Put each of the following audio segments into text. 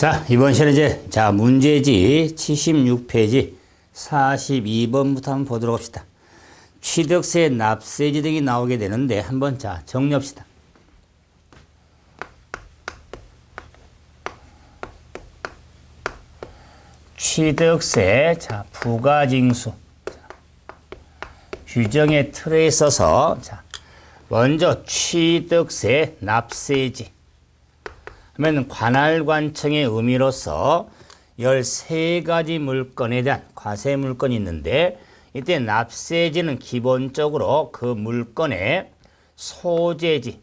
자, 이번 시간에 문제지 76페이지 42번부터 한번 보도록 합시다. 취득세, 납세지 등이 나오게 되는데 한번 정리합시다. 취득세, 부가징수. 규정의 틀에 있어서 먼저 취득세, 납세지 하면 관할관청의 의미로서 13가지 물건에 대한 과세 물건이 있는데, 이때 납세지는 기본적으로 그 물건의 소재지는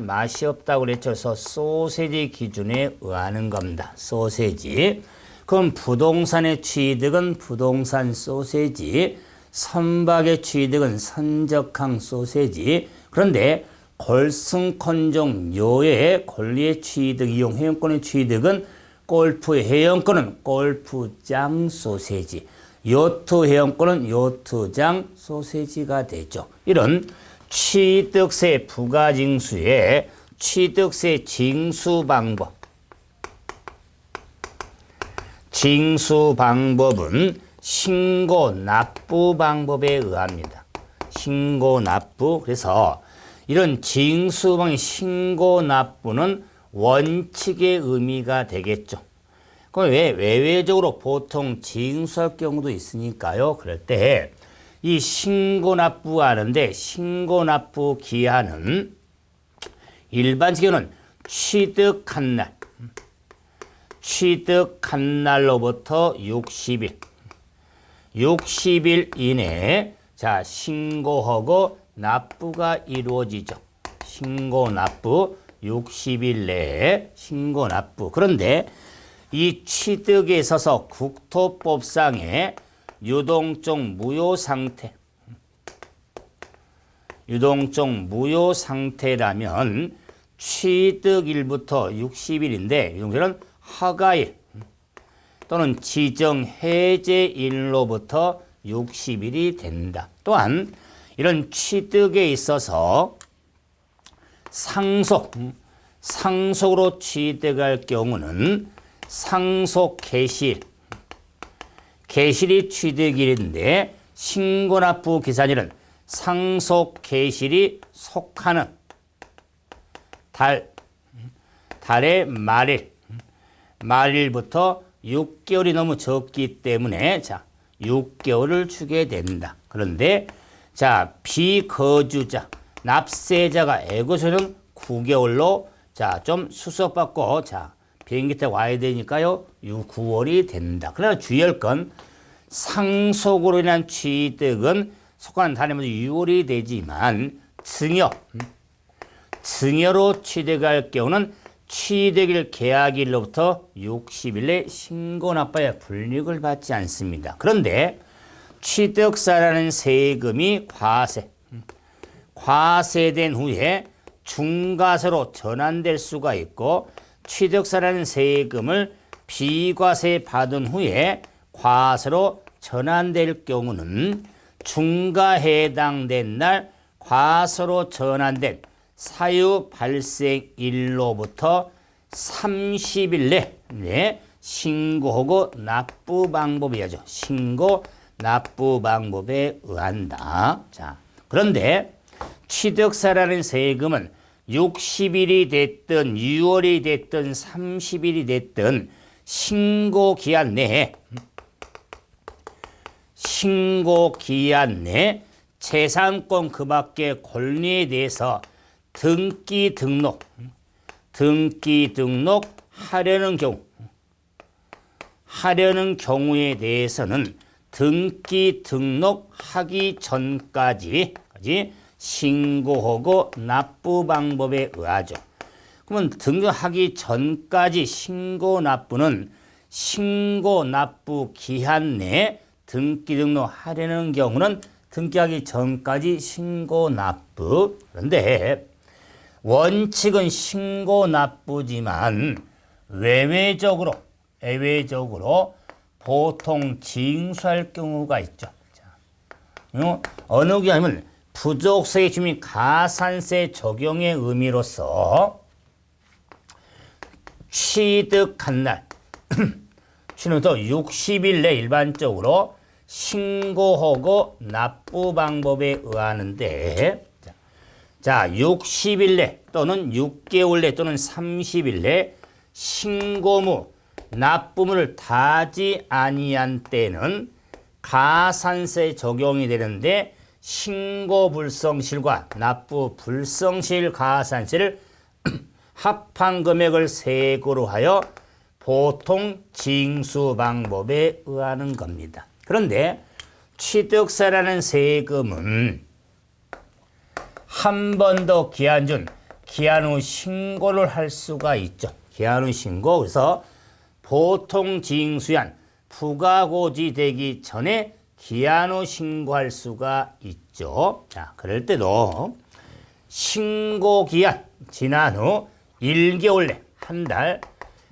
맛이 없다고 그랬죠. 그래서 소세지 기준에 의하는 겁니다. 소세지. 그럼 부동산의 취득은 부동산 소세지, 선박의 취득은 선적항 소세지. 그런데 골승콘종 요의 권리의 취득, 이용 회원권의 취득은 골프 회원권은 골프장 소세지, 요트 회원권은 요트장 소세지가 되죠. 이런 취득세 부가징수의 취득세 징수 방법은 신고 납부 방법에 의합니다. 신고 납부. 그래서 이런 징수방의 신고 납부는 원칙의 의미가 되겠죠. 그럼 왜 외외적으로 보통 징수할 경우도 있으니까요. 그럴 때 이 신고 납부하는데, 신고 납부 기한은 일반적으로는 취득한 날로부터 60일 이내에 신고하고 납부가 이루어지죠. 신고 납부 60일 내에 신고 납부. 그런데 이 취득에 있어서 국토법상의 유동적 무효 상태라면 취득일부터 60일인데 이동제는 허가일 또는 지정 해제일로부터 60일이 된다. 또한 이런 취득에 있어서 상속으로 취득할 경우는 상속 개실이 취득일인데, 신고납부 기산일은 상속 개실이 속하는 달의 말일부터 6개월이 너무 적기 때문에 6개월을 주게 된다. 그런데 비거주자, 납세자가 애고서는 9개월로 좀 수속받고 비행기 타고 와야 되니까요 9월이 된다. 그러나 주의할 건 상속으로 인한 취득은 속하는 달이면 6월이 되지만 증여로 취득할 경우는 취득일 계약일로부터 60일에 신고 납부에 불이익을 받지 않습니다. 그런데 취득세라는 세금이 과세된 후에 중과세로 전환될 수가 있고, 취득세라는 세금을 비과세 받은 후에 과세로 전환될 경우는 중과 해당된 날 과세로 전환된 사유 발생일로부터 30일 내에 신고하고 납부 방법이야죠. 신고 납부 방법에 의한다. 그런데 취득세라는 세금은 60일이 됐든 6월이 됐든 30일이 됐든 신고 기한 내에 재산권 그 밖의 권리에 대해서 등기 등록하려는 경우에 대해서는 등기 등록하기 전까지 신고하고 납부 방법에 의하죠. 그러면 등록하기 전까지 신고 납부는 신고 납부 기한 내에 등기 등록하려는 경우는 등기하기 전까지 신고 납부. 그런데 원칙은 신고 납부지만 외외적으로 보통 징수할 경우가 있죠. 어느 경우냐면 부족세의 주민 가산세 적용의 의미로서 취득한 날 취는부터 60일 내 일반적으로 신고하고 납부 방법에 의하는데 자 60일 내 또는 6개월 내 또는 30일 내 신고무 납부물을 다지 아니한 때는 가산세 적용이 되는데 신고 불성실과 납부 불성실 가산세를 합한 금액을 세고로 하여 보통 징수 방법에 의하는 겁니다. 그런데 취득세라는 세금은 한 번 더 기한 후 신고를 할 수가 있죠. 기한 후 신고. 그래서 보통 징수한 부가고지되기 전에 기한 후 신고할 수가 있죠. 자, 그럴 때도 신고기한 지난 후 1개월 내,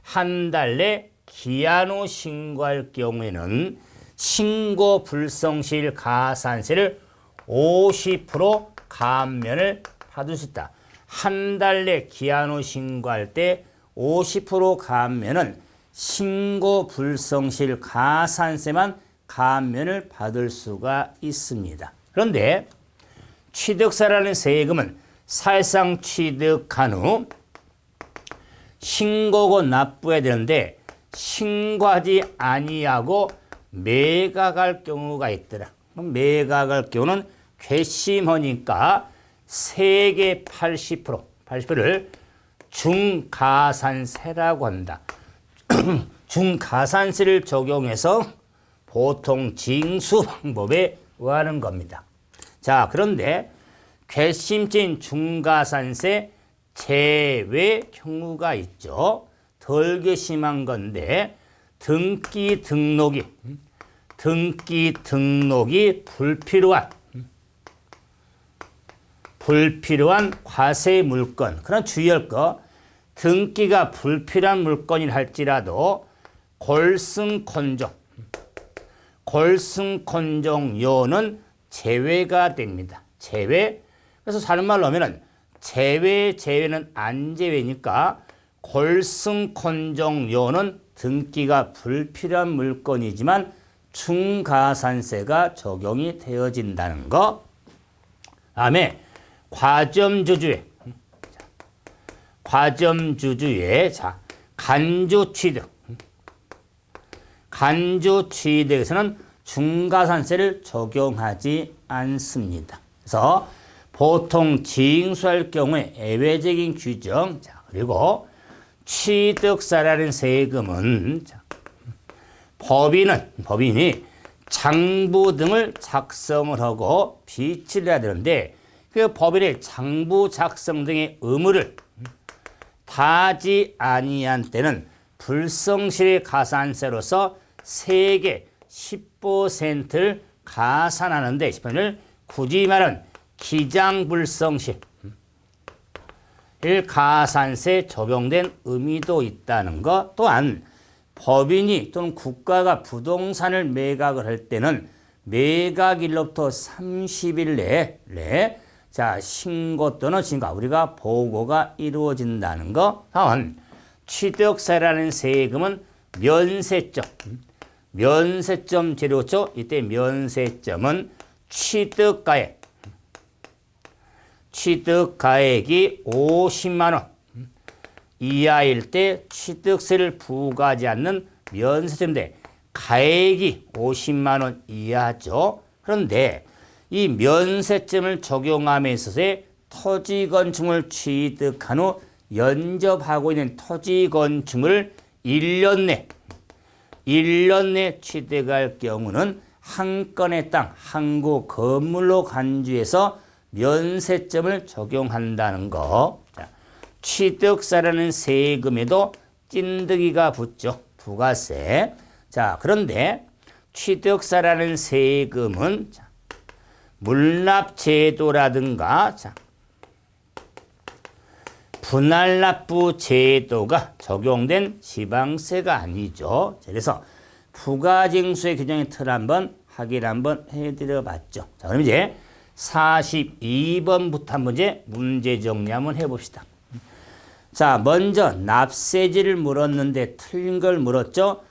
한 달 내 기한 후 신고할 경우에는 신고 불성실 가산세를 50% 감면을 받을 수 있다. 한 달 내 기한 후 신고할 때 50% 감면은 신고 불성실 가산세만 감면을 받을 수가 있습니다. 그런데 취득세라는 세금은 사실상 취득한 후 신고고 납부해야 되는데 신고하지 아니하고 매각할 경우가 있더라. 그럼 매각할 경우는 괘씸하니까 세계 80%를 중가산세라고 한다. 중가산세를 적용해서 보통 징수 방법에 의하는 겁니다. 자, 그런데 괘씸죄인 중가산세 제외 경우가 있죠. 덜 괘씸한 건데 등기 등록이 불필요한 과세 물건. 그런 주의할 거 등기가 불필요한 물건이라 할지라도 골승컨종료는 제외가 됩니다. 제외. 그래서 다른 말로 하면은 제외는 안 제외니까 골승컨종료는 등기가 불필요한 물건이지만 중가산세가 적용이 되어진다는 거. 다음에 과점주주의 자 간주취득에서는 중가산세를 적용하지 않습니다. 그래서 보통 징수할 경우에 예외적인 규정. 자, 그리고 취득세라는 세금은 자, 법인이 장부 등을 작성을 하고 비치를 해야 되는데 그 법인의 장부 작성 등의 의무를 다하지 아니한 때는 불성실의 가산세로서 세계 10%를 가산하는데 10%를 굳이 말하면 기장불성실 가산세 적용된 의미도 있다는 것. 또한 법인이 또는 국가가 부동산을 매각을 할 때는 매각일로부터 30일 내에 자 신고 또는 증가 우리가 보고가 이루어진다는 것. 다음 취득세라는 세금은 면세점 재료죠. 이때 면세점은 취득가액이 50만 원 이하일 때 취득세를 부과하지 않는 면세점인데 가액이 50만 원 이하죠. 그런데 이 면세점을 적용함에 있어서의 토지건축물 취득한 후 연접하고 있는 토지건축물을 1년 내 취득할 경우는 한 건의 땅, 한 구 건물로 간주해서 면세점을 적용한다는 거. 자, 취득세라는 세금에도 찐득이가 붙죠. 부가세. 자, 그런데 취득세라는 세금은 자, 물납제도라든가 자, 분할납부 제도가 적용된 지방세가 아니죠. 그래서 부가징수의 규정의 틀 한번 확인 한번 해드려 봤죠. 자, 그럼 이제 42번부터 한 문제 정리 한번 해봅시다. 자, 먼저 납세지를 물었는데 틀린 걸 물었죠.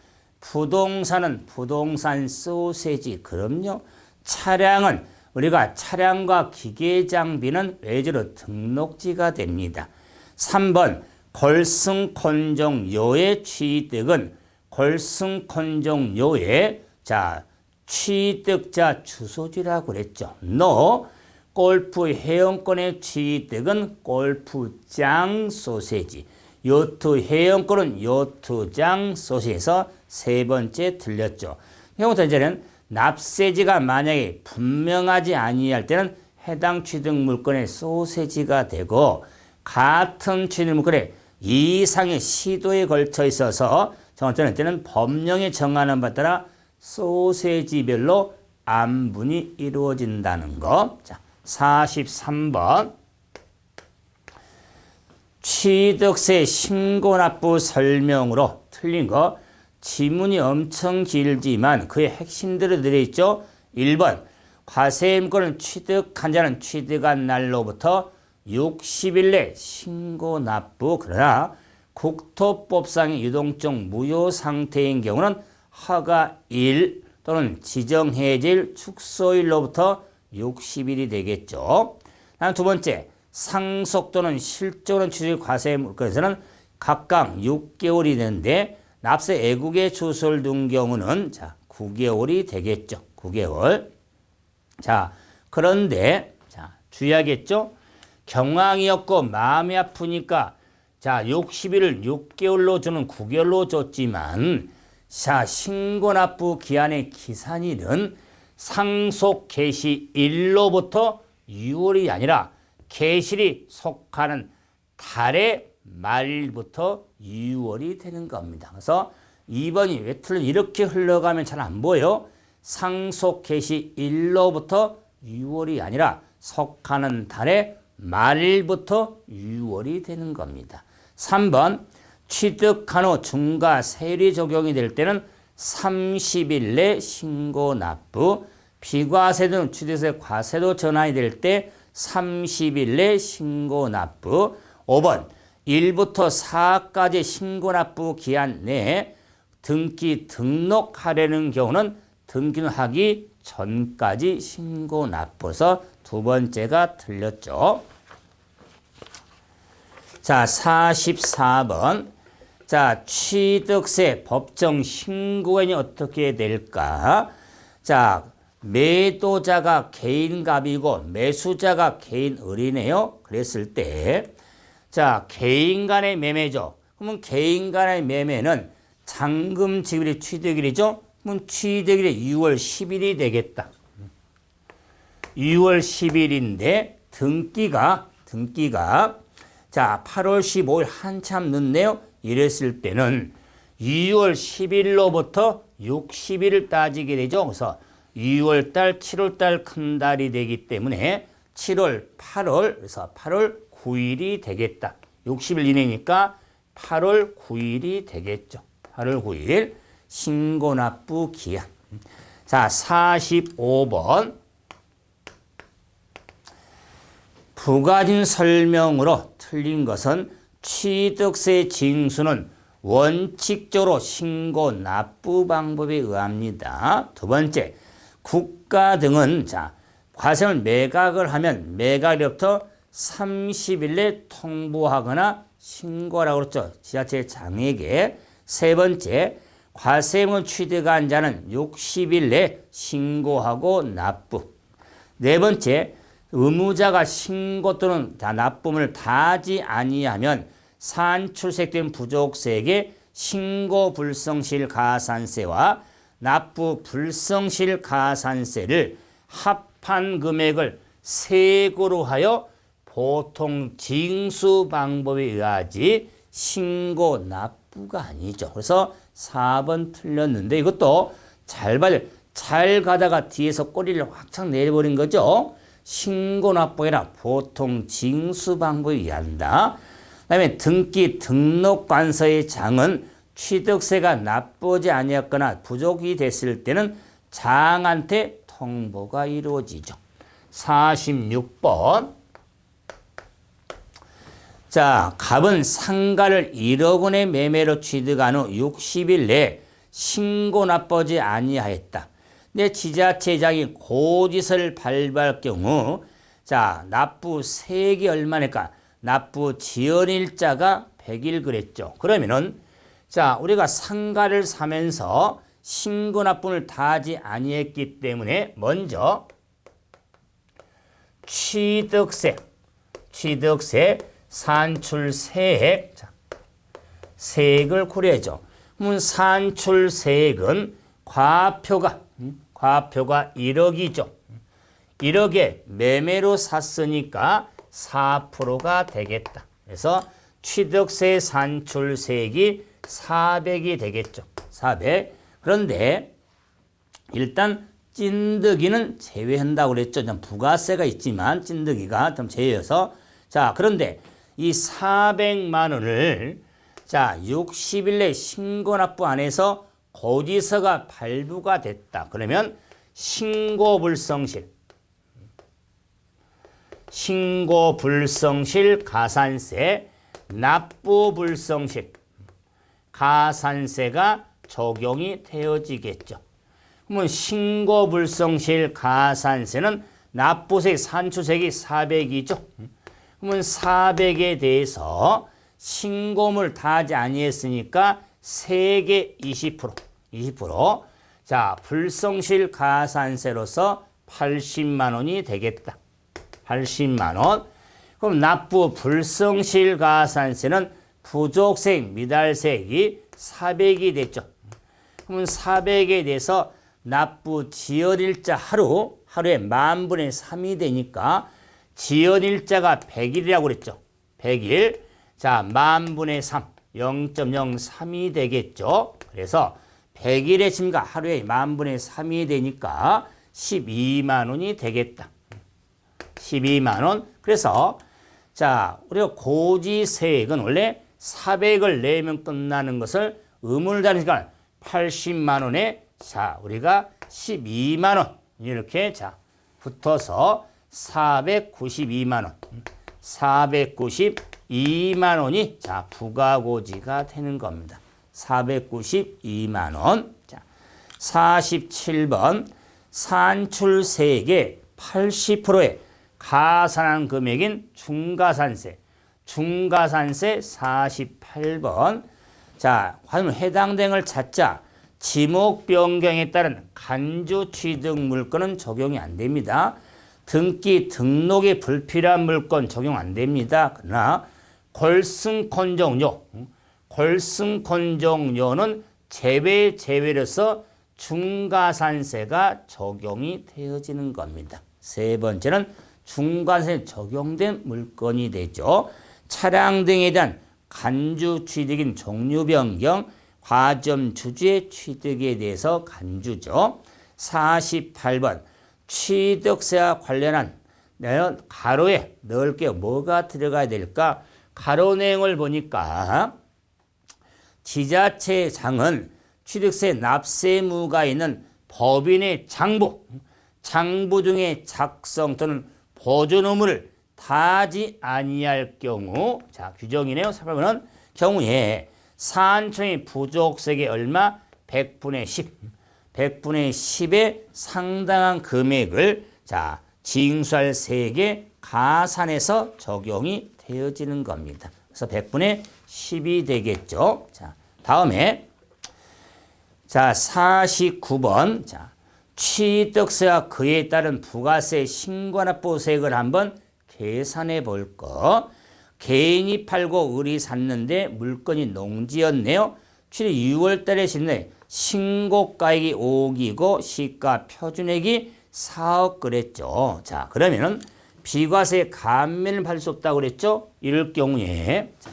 부동산은 부동산 소세지. 그럼요. 차량은 우리가 차량과 기계 장비는 외주로 등록지가 됩니다. 3번 골승콘종요의 취득은 골승콘종요의 자 취득자 주소지라고 그랬죠. No. 골프 회원권의 취득은 골프장 소세지. 요트 회원권은 요트장 소세지에서 세 번째 틀렸죠. 이부터 이제는 납세지가 만약에 분명하지 아니할 때는 해당 취득 물건의 소세지가 되고 같은 취득 물건에 이상의 시도에 걸쳐 있어서 정확할 때는 법령에 정하는 바에 따라 소세지별로 안분이 이루어진다는 거. 자, 43번 취득세 신고납부 설명으로 틀린 거. 지문이 엄청 길지만 그의 핵심들이 들어있죠. 1번 과세임권을 취득한 자는 취득한 날로부터 60일 내 신고납부. 그러나 국토법상의 유동적 무효 상태인 경우는 허가일 또는 지정해질 축소일로부터 60일이 되겠죠. 다음 두 번째, 상속 또는 실적으로 취득 과세 물건에서는 각각 6개월이 되는데 납세 애국에 주소를 둔 경우는 자 9개월이 되겠죠. 9개월. 자, 그런데 자 주의하겠죠. 경황이 없고 마음이 아프니까 자 60일을 6개월로 주는 9개월로 줬지만 자 신고납부 기한의 기산일은 상속 개시일로부터 6월이 아니라 개시일이 속하는 달의 말부터 6월이 되는 겁니다. 그래서 2번이 왜 틀린 이렇게 흘러가면 잘 안 보여. 상속 개시일로부터 6월이 아니라 속하는 달의 말부터 6월이 되는 겁니다. 3번 취득한 후 중과세율이 적용이 될 때는 30일 내 신고 납부, 비과세 등 취득세 과세도 전환이 될 때 30일 내 신고 납부. 5번 1부터 4까지 신고 납부 기한 내에 등기 등록하려는 경우는 등기하기 전까지 신고 납부해서 두 번째가 틀렸죠. 자, 44번. 자, 취득세 법정 신고인이 어떻게 될까? 자, 매도자가 개인갑이고 매수자가 개인을이네요. 그랬을 때 자, 개인 간의 매매죠. 그러면 개인 간의 매매는 잔금 지급일이 취득일이죠. 그럼 취득일이 6월 10일이 되겠다. 6월 10일인데 등기가 자 8월 15일 한참 늦네요. 이랬을 때는 2월 10일로부터 60일을 따지게 되죠. 그래서 2월달, 7월달 큰 달이 되기 때문에 7월, 8월, 그래서 8월 9일이 되겠다. 60일 이내니까 8월 9일이 되겠죠. 8월 9일 신고납부 기한. 자, 45번. 부가진 설명으로 틀린 것은 취득세 징수는 원칙적으로 신고 납부 방법에 의합니다. 두 번째, 국가 등은 자 과세를 매각을 하면 매각일부터 30일 내 통보하거나 신고라고 그랬죠. 지자체 장에게. 세 번째, 과세금을 취득한 자는 60일 내 신고하고 납부. 네 번째, 의무자가 신고 또는 납부금을 다하지 아니하면 산출색된 부족세액의 신고 불성실 가산세와 납부 불성실 가산세를 합한 금액을 세고로 하여 보통 징수 방법에 의하지 신고 납부가 아니죠. 그래서 4번 틀렸는데 이것도 잘 봐요. 잘 가다가 뒤에서 꼬리를 확착 내려버린 거죠. 신고 납부가 아니라 보통 징수 방법에 의한다. 그 다음에 등기 등록관서의 장은 취득세가 납부하지 아니었거나 부족이 됐을 때는 장한테 통보가 이루어지죠. 46번. 자, 갑은 상가를 1억 원의 매매로 취득한 후 60일 내에 신고 납부하지 아니하였다. 내 지자체장이 고지서를 발부할 경우 자, 납부 세액이 얼마니까? 납부 지연일자가 100일 그랬죠. 그러면은 자, 우리가 상가를 사면서 신고 납부를 다 하지 아니했기 때문에 먼저 취득세, 산출세액, 자, 세액을 고려해줘. 그러면 산출세액은 과표가 1억이죠. 1억에 매매로 샀으니까 4%가 되겠다. 그래서 취득세 산출세액이 400이 되겠죠. 400. 그런데 일단 찐득이는 제외한다고 그랬죠. 부가세가 있지만 찐득이가 좀 제외해서 자, 그런데 이 400만 원을 자, 60일 내 신고 납부 안 해서 고지서가 발부가 됐다. 그러면 신고불성실 가산세, 납부불성실 가산세가 적용이 되어지겠죠. 그러면 신고불성실 가산세는 납부세액, 산출세액이 400이죠. 그러면 400에 대해서 신고를 다 하지 아니했으니까 세액의 20%. 자, 불성실 가산세로서 80만 원이 되겠다. 80만 원. 그럼 납부 불성실 가산세는 부족세액, 미달세액이 400이 됐죠. 그러면 400에 대해서 납부 지연일자 하루에 10,000분의 3이 되니까 지연일자가 100일이라고 그랬죠. 100일. 자, 10,000분의 3, 0.03이 되겠죠. 그래서 100일의 증가 하루에 10,000분의 3이 되니까 12만 원이 되겠다. 12만 원. 그래서 자, 우리가 고지세액은 원래 400을 내면 끝나는 것을 의무를 다니니까 80만 원에 자, 우리가 12만 원 이렇게 자, 붙어서 492만 원. 492만 원이 자, 부가고지가 되는 겁니다. 492만 원. 자, 47번 산출세액의 80%의 가산한 금액인 중가산세 48번. 자, 과연 해당된 걸 찾자. 지목 변경에 따른 간주 취득 물건은 적용이 안 됩니다. 등기 등록에 불필요한 물건 적용 안 됩니다. 그러나 골승권종료는 제외로서 중가산세가 적용이 되어지는 겁니다. 세 번째는 중가산세 적용된 물건이 되죠. 차량 등에 대한 간주 취득인 종류 변경, 과점 주주의 취득에 대해서 간주죠. 48번 취득세와 관련한 가로에 넣을 게 뭐가 들어가야 될까? 가로 내용을 보니까 지자체장은 취득세 납세 의무가 있는 법인의 장부 등의 작성 또는 보존 의무를 다하지 아니할 경우 자, 규정이네요. 살펴보는 경우에 산청의 부족세액이 얼마? 100분의 10. 100분의 10에 상당한 금액을 자, 징수할 세액에 가산해서 적용이 되어지는 겁니다. 그래서 100분의 10이 되겠죠. 자, 다음에 자, 49번. 자, 취득세와 그에 따른 부가세 신고납부세액을 한번 계산해 볼 거. 개인이 팔고 을이 샀는데 물건이 농지였네요. 취득 6월 달에 짓네. 신고가액이 5억이고 시가 표준액이 4억 그랬죠. 자, 그러면은 비과세 감면을 받을 수 없다고 그랬죠. 이럴 경우에 자,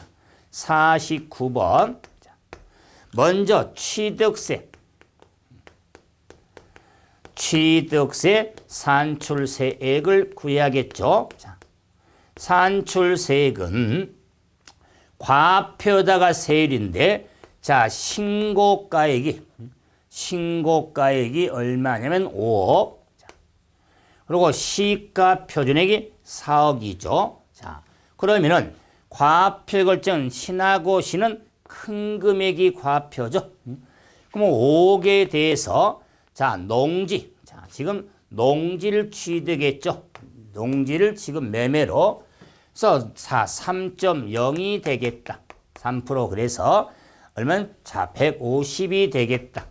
49번. 자, 먼저 취득세 산출세액을 구해야겠죠. 자, 산출세액은 과표다가 세율인데 자, 신고가액이 얼마냐면 5억. 자, 그리고 시가 표준액이 4억이죠. 자, 그러면은 과표결정 신하고 시는 큰 금액이 과표죠. 그럼 5억에 대해서 자, 농지. 자, 지금 농지를 취득했죠. 농지를 지금 매매로 그래서 3.0이 되겠다. 3% 그래서 얼마면 자, 150이 되겠다.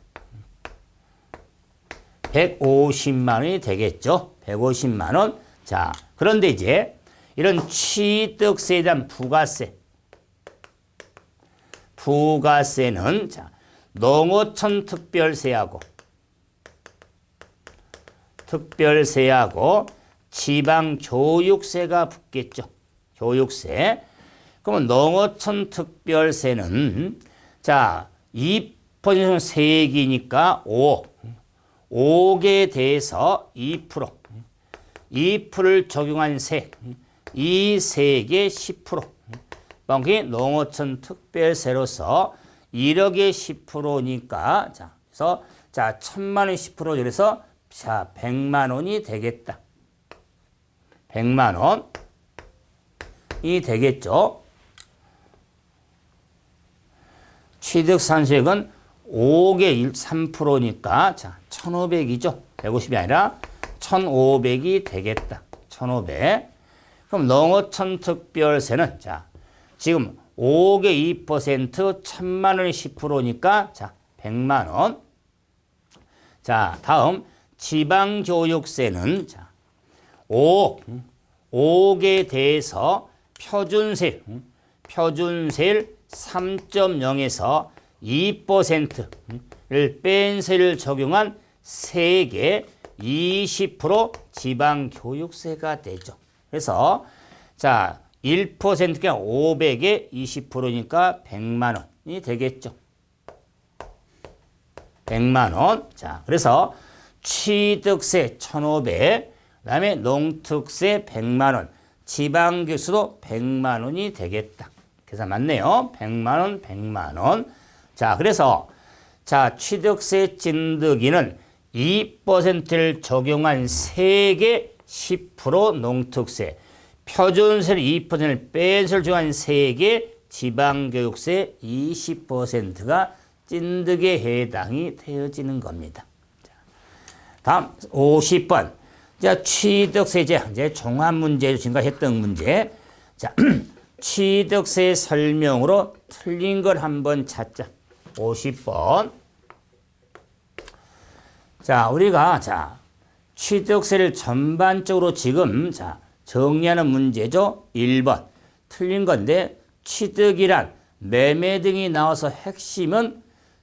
150만 원이 되겠죠. 150만 원. 자, 그런데 이제 이런 취득세에 대한 부가세는 자, 농어촌 특별세하고 지방교육세가 붙겠죠. 교육세. 그러면 농어촌 특별세는 자, 2% 세액이니까 5억. 5억에 대해서 2%를 적용한 세액. 이 세액의 10%. 그게 농어촌 특별세로서 1억의 10%니까 자, 그래서 자, 1,000만 원 10% 그래서 자, 100만 원이 되겠다. 100만 원이 되겠죠. 취득산수액은 5억의 3%니까 자, 1,500이죠. 150이 아니라 1,500이 되겠다. 1,500. 그럼 농어촌 특별세는 자, 지금 5억의 2% 1,000만 원의 10%니까 자, 100만 원. 자, 다음 지방교육세는 자, 5억에 대해서 표준세율 3.0에서 2%를 뺀 세를 적용한 세액의 20% 지방교육세가 되죠. 그래서 자, 1%가 500에 20%니까 100만 원이 되겠죠. 100만 원. 자, 그래서 취득세 1,500, 그다음에 농특세 100만 원, 지방교수도 100만 원이 되겠다. 계산 맞네요. 100만 원, 100만 원. 자, 그래서 자, 취득세 찐득이는 2%를 적용한 세액의 10% 농특세, 표준세를 2%를 뺀 세를 적용한 세액의 지방교육세 20%가 찐득에 해당이 되어지는 겁니다. 자, 다음 50번. 자, 취득세 이제 종합 문제로 증가했던 문제. 자, 취득세 설명으로 틀린 걸 한번 찾자. 50번. 자, 우리가 자, 취득세를 전반적으로 지금 자, 정리하는 문제죠. 1번. 틀린 건데 취득이란 매매 등이 나와서 핵심은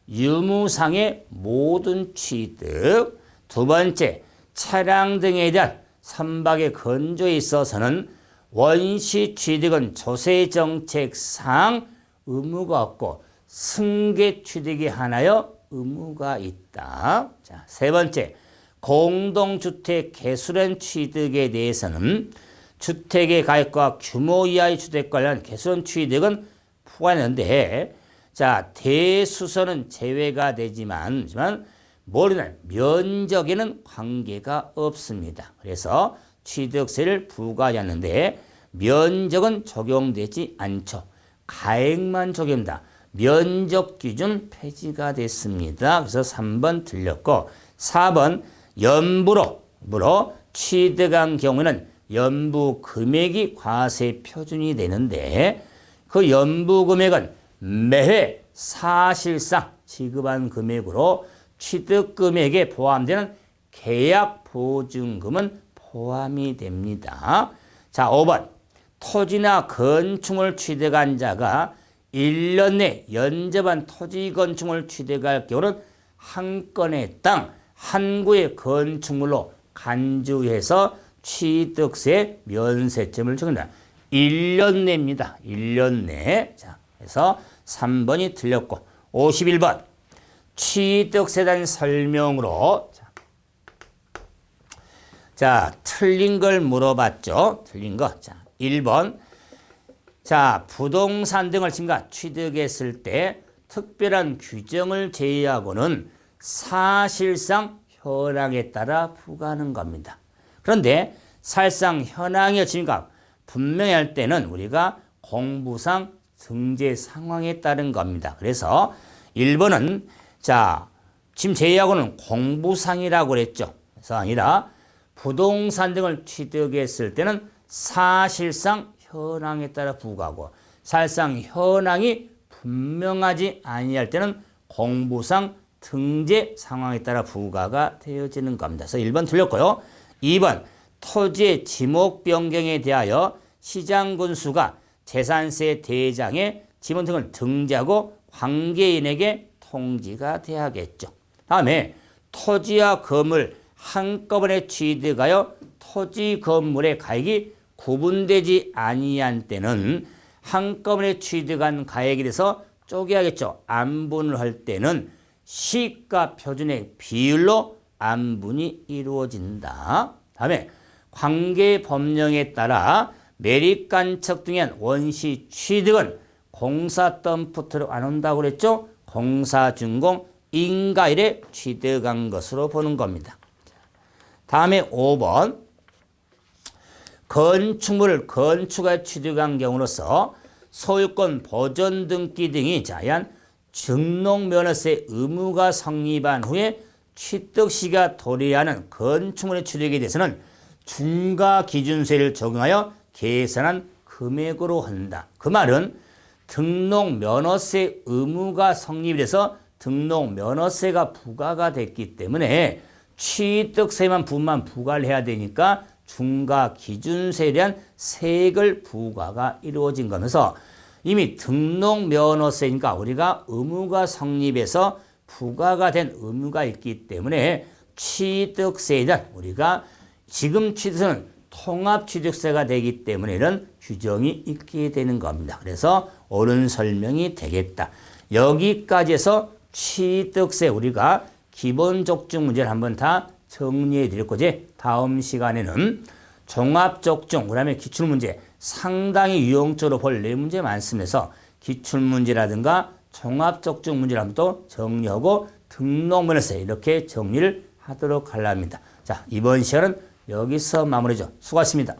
유무상의 모든 취득. 두 번째, 차량 등에 대한 선박의 건조에 있어서는 원시 취득은 조세정책상 의무가 없고 승계 취득이 하나여 의무가 있다. 자, 세 번째, 공동주택 개수련 취득에 대해서는 주택의 가액과 규모 이하의 주택 관련 개수련 취득은 포괄하는데 자, 대수선은 제외가 되지만 뭐냐면 면적에는 관계가 없습니다. 그래서 취득세를 부과하는데 면적은 적용되지 않죠. 가액만 적용된다. 면적 기준 폐지가 됐습니다. 그래서 3번 틀렸고 4번 연부로 취득한 경우에는 연부 금액이 과세 표준이 되는데 그 연부 금액은 매회 사실상 지급한 금액으로 취득 금액에 포함되는 계약 보증금은 포함이 됩니다. 자, 5번. 토지나 건축을 취득한 자가 1년 내 연접한 토지 건축을 취득할 경우는 한 건의 땅, 한 구의 건축물로 간주해서 취득세 면세점을 적는다. 1년 내입니다. 1년 내. 자, 그래서 3번이 틀렸고 51번. 취득세에 대한 설명으로 자, 틀린 걸 물어봤죠. 틀린 거. 자, 1번. 자, 부동산 등을 취득했을 때 특별한 규정을 제외하고는 사실상 현황에 따라 부과하는 겁니다. 그런데 사실상 현황이 분명히 할 때는 우리가 공부상 등재 상황에 따른 겁니다. 그래서 1번은 자 지금 제외하고는 공부상이라고 그랬죠. 그래서 아니라 부동산 등을 취득했을 때는 사실상 현황에 따라 부과하고 사실상 현황이 분명하지 아니할 때는 공부상 등재 상황에 따라 부과가 되어지는 겁니다. 그래서 1번 틀렸고요. 2번 토지의 지목 변경에 대하여 시장군수가 재산세 대장에 지문 등을 등재하고 관계인에게 통지가 돼야겠죠. 다음에 토지와 건물 한꺼번에 취득하여 토지 건물의 가액이 구분되지 아니한 때는 한꺼번에 취득한 가액에 대해서 쪼개야겠죠. 안분을 할 때는 시가 표준의 비율로 안분이 이루어진다. 다음에 관계 법령에 따라 매립간척 등에 한 원시 취득은 공사 덤프트로 안 온다고 그랬죠. 공사준공 인가일에 취득한 것으로 보는 겁니다. 다음에 5번 건축물을 건축에 취득한 경우로서 소유권 보존 등기 등이 자한 등록면허세 의무가 성립한 후에 취득시가 도래하는 건축물의 취득에 대해서는 중과기준세를 적용하여 계산한 금액으로 한다. 그 말은 등록면허세 의무가 성립이 돼서 등록면허세가 부과가 됐기 때문에 취득세만 부과를 해야 되니까 중과기준세에 대한 세액을 부과가 이루어진 거면서 이미 등록면허세니까 우리가 의무가 성립해서 부과가 된 의무가 있기 때문에 취득세에 대한 우리가 지금 취득세는 통합취득세가 되기 때문에 이런 규정이 있게 되는 겁니다. 그래서 옳은 설명이 되겠다. 여기까지 해서 취득세 우리가 기본적중 문제를 한번 다 정리해 드릴 거지. 다음 시간에는 종합적중, 그 다음에 기출문제 상당히 유용적으로 볼 네 문제 많습니다. 기출문제라든가 종합적중 문제를 한번 또 정리하고 등록면허세 이렇게 정리를 하도록 하려 합니다. 자, 이번 시간은 여기서 마무리죠. 수고하셨습니다.